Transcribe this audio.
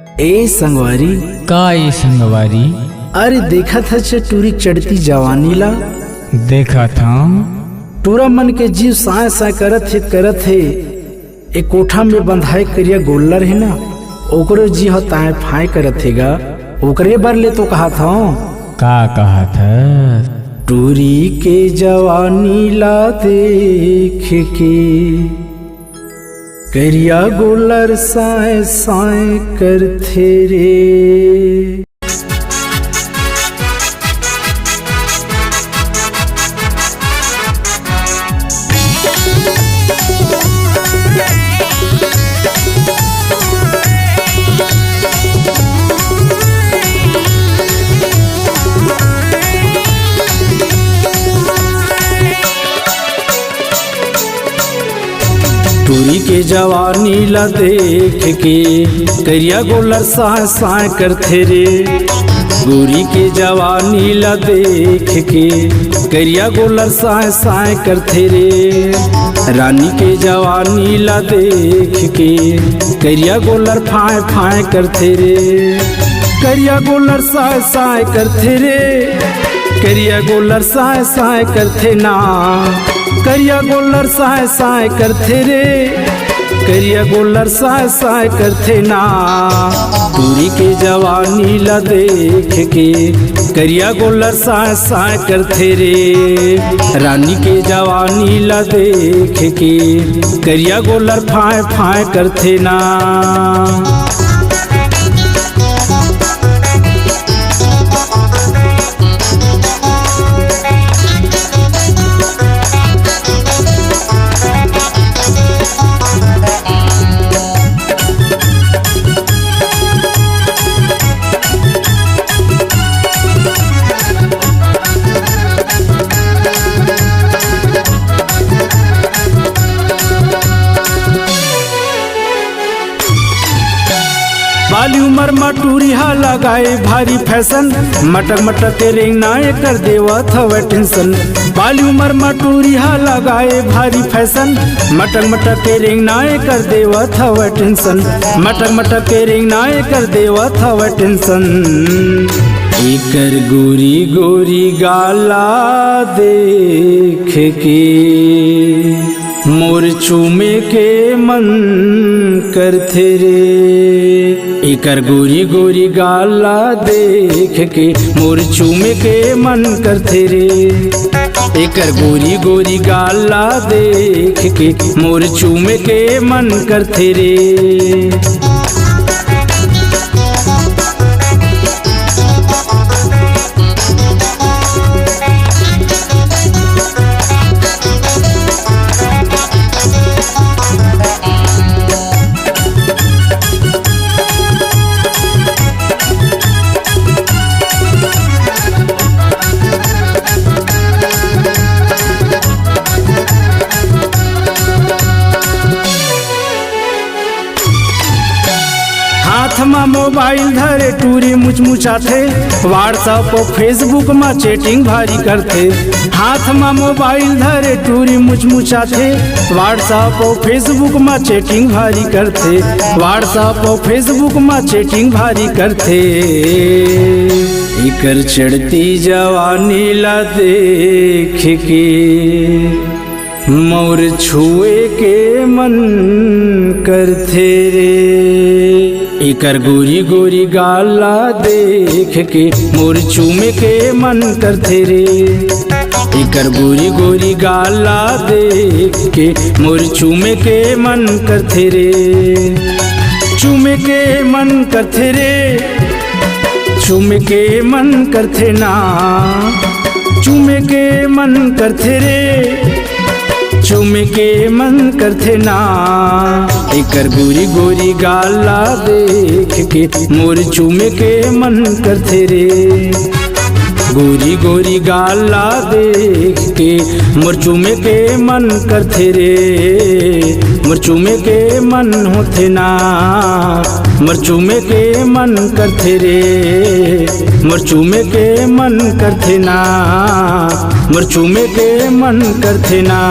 ए संगवारी का ए संगवारी? अरे देखा था टूरी चढ़ती जवानी ला। देखा था टूरा मन के जीव साय साय करत है। एक कोठा में बंधाए करिया गोल्लर है ना, ओकरे जी हो ताए फाय करत हेगा। ओकरे बार ले तो कहा था। का कहा था? टूरी के जवानी ला देख के करिया गोल्लर साय साय करथे रे। टूरी के जवानी ला देख के करिया गोल्लर साय साय करथे रे। गोरी के जवानी ला देख के करिया गोल्लर साय साय करथे रे। रानी के जवानी ला देख के करिया गोल्लर फाय फाय करथे रे। करिया गोल्लर साय साय करथे रे। करिया गोल्लर साय साय करथे ना। करिया गोल्लर साय साय करथे रे। करिया गोल्लर साय साय करथे ना। टूरी के जवानी ला देख के करिया गोल्लर साय साय करथे रे। रानी के जवानी ला देख के करिया गोल्लर फाय फाय करथे ना। बाली उमर में टूरी हा लगाए भारी फैशन। मटक मटक के रिंग नाए कर देवत हवे टेंशन। बाली उमर में टूरी हा लगाए भारी फैशन। मटक मटक के रिंग नाए कर देवत हवे टेंशन। मटक मटक के रिंग नाए कर देवत हवे टेंशन। एकर गोरी गोरी गाला देख के मोर चूमे के मन करथे रे। एकर गोरी गोरी गाला देख के मोर चूमे के मन करथे रे। एकर गोरी गोरी गाला देख के मोर चूमे के मन करथे रे। हाथ में मोबाइल धरे टूरी मुचमुचाथे। व्हाट्सएप और फेसबुक में चैटिंग भारी करथे। हाथ में मोबाइल धरे टूरी मुचमुचाथे। व्हाट्सएप और फेसबुक में चैटिंग भारी करथे। व्हाट्सएप और फेसबुक में चैटिंग भारी करथे। एकर चढ़ती जवानी ला देख के मोर छुए के मन करथे रे। एकर गोरी गोरी गाला देख के मोर चूमे के मन करथे रे। एकर गोरी गोरी गाला देख के मोर चूमे के मन करथे रे। चूमे के मन करथे रे। चूमे के मन करथे ना। चूमे के मन करथे रे। चूमे के मन करथे ना। एकर गोरी गोरी गाला देख के मोर चूमे के मन करथे रे। गोरी गोरी गाला देख के मोर चूमे के मन करथे रे। मोर चूमे के मन होथे ना। मोर चूमे के मन करथे रे। मोर चूमे के मन करथे ना। मोर चूमे के मन करथे ना।